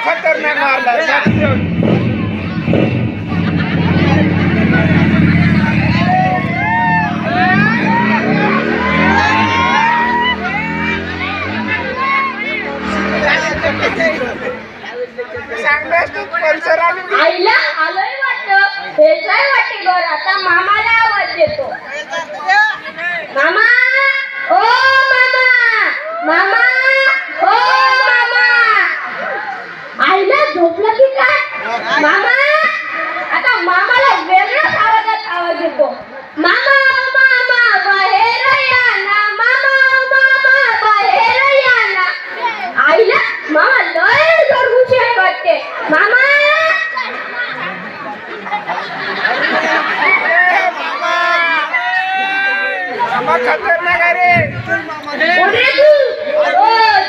खतरनाक मारला आईला आलोय वाटत भेटाय वाटे घर आता मामाला आवाज देतो मामा ओ मामा मामा ओ मामा आईला झोपलं की काय मामा आता मामाला वेगळ्याच आवाजात आवाज येतो मामा मामा बाहेर या ना मामा मामा बाहेर या ना आईला मामा लय घरगुती आहे वाटते मामा खतरनाक रे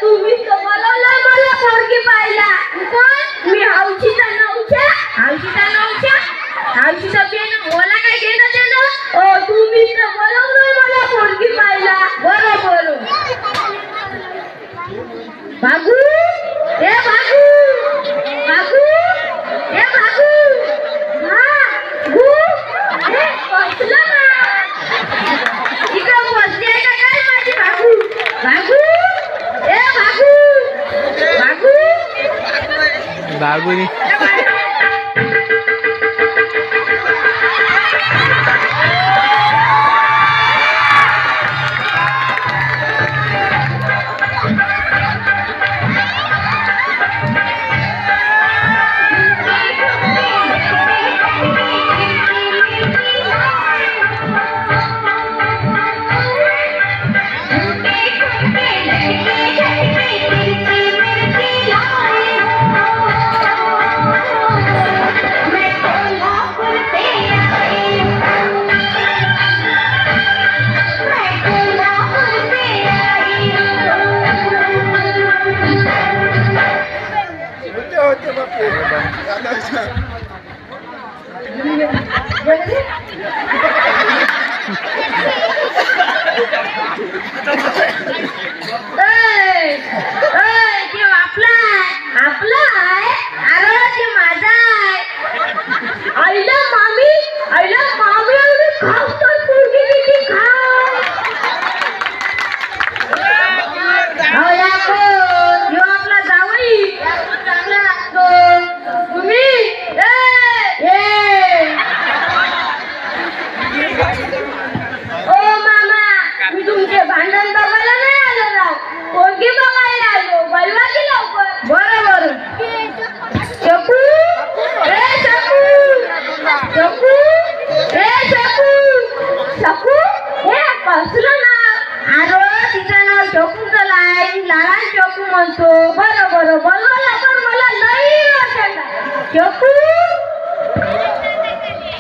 तुम्ही बोलवला मला पोरगी पाहिला मी हौशीचा बेन मला काय घेणं देणं तुम्ही बोलवलं मला पोरगी पाहिला बरोबर बाबू ए बाबू बाबू ए बाबू हा गु ए कसलं ना इकडं बसली आहे का काय माझी बाबू बाबू ए बाबू बाबू बाबूनी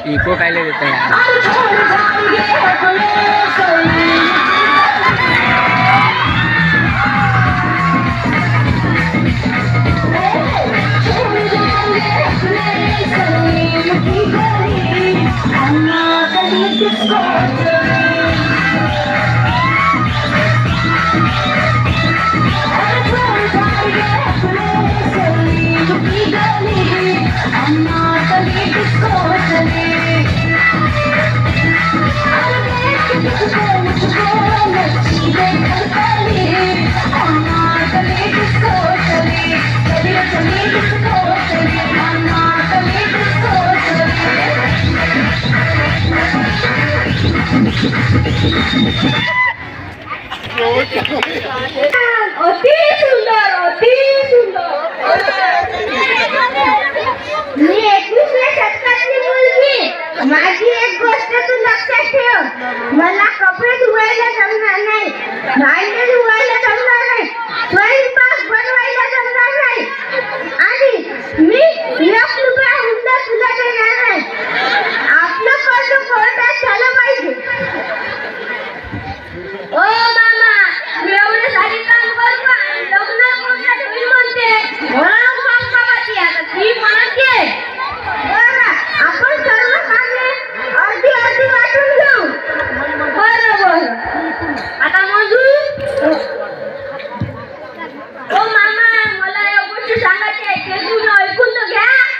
इको काय देता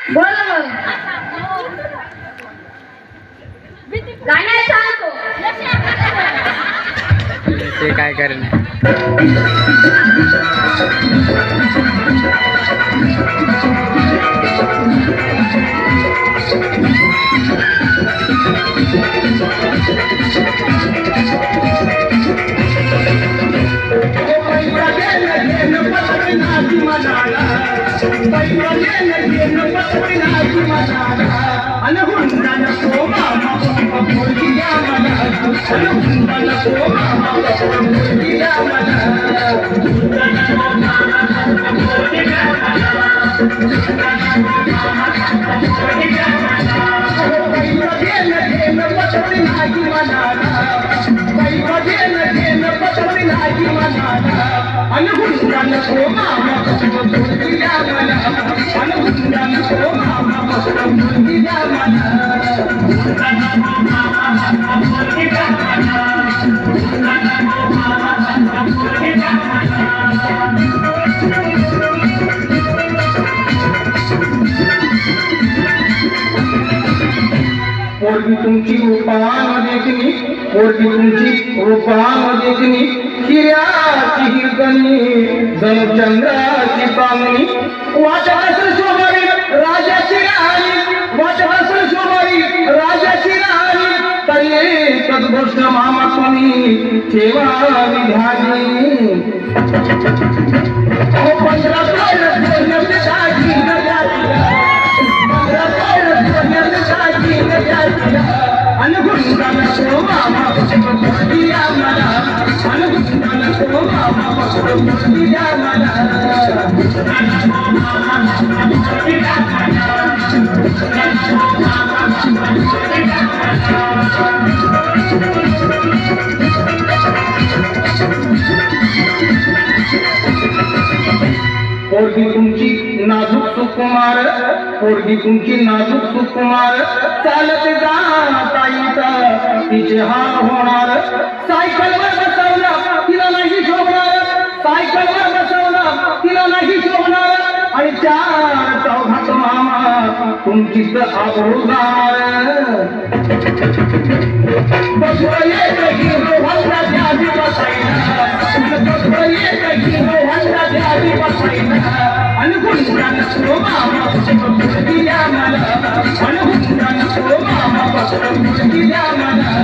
बोला मग गाणं सांगतो ते काय करणे पोरगी तुमची रूपान देखणी पोरगी तुमची रूपान देखणी हिऱ्याची हिरकणी जणू चंद्राची पांगणी वाटत असेल शोभावी राजाची राणी वाटत असेल शोभावी राजाची राणी तरी एकच गोष्ट मामा तुम्ही ठेवावी ध्यानी पंधरा पोरगी तुमची नाजूक सुकुमार पोरगी तुमची नाजूक सुकुमार चालत जाता येता तिचे हाल होणार सायकलवर बसवला तिला नाही शोभणार सायकलवर बसवला तिला नाही शोभणार आणि चार चौघात मामा तुमचीच आबरू जाणार बसवं येत हिरो हल्लाच्या आधी बसायला बसवं येत हिरो हल्लाच्या आधी बसायला अनुगुंडा नको मामा मुलगी द्या मला अनुगुंडा नको मामा मुलगी द्या मला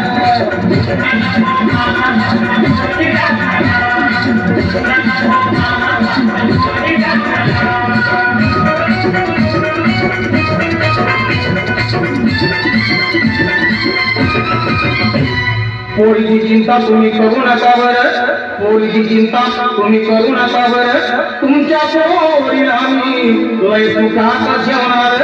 पोरीची चिंता तुम्ही करू नका बरं पोरीची चिंता तुम्ही करू नका बरं तुमच्या पोरीला मी लय सुखात ठेवणार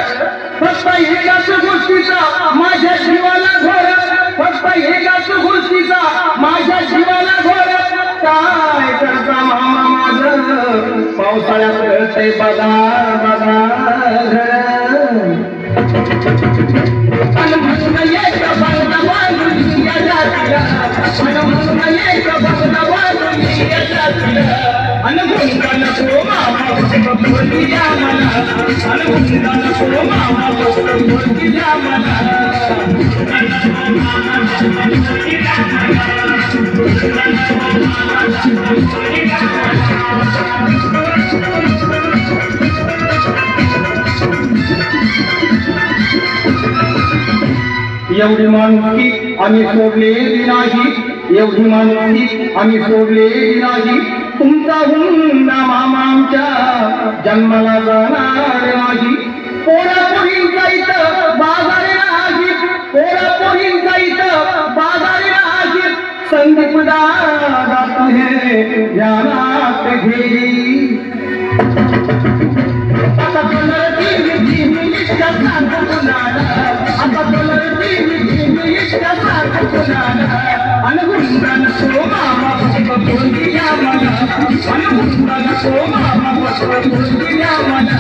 फक्त एकाच गोष्टीचा माझ्या जीवाला घोर फक्त एकाच गोष्टीचा माझ्या जीवाला घोर काय करता मामा माझं पावसाळ्यात कळतंय बघा बघा घर अनुगुंडा नको मामा मुलगी द्या मला अनुगुंडा नको मामा मुलगी द्या मला एवढी माणुसकी आम्ही सोडलेली नाही एवढी माणुसकी आम्ही सोडलेली नाही तुमचा हुंडा मामा आमच्या जन्माला जाणार नाही पोरा पोरींचा इथं बाजारी नाही पोरा पोरींचा इथं बाजारी नाही संदीप दादा तुझे ध्यानात घेई आता अनुगुंडा नको मामा मुलगी द्या मला अनुगुंडा नको मामा मुलगी द्या मला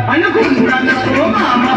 अनुगुंडा नको मामा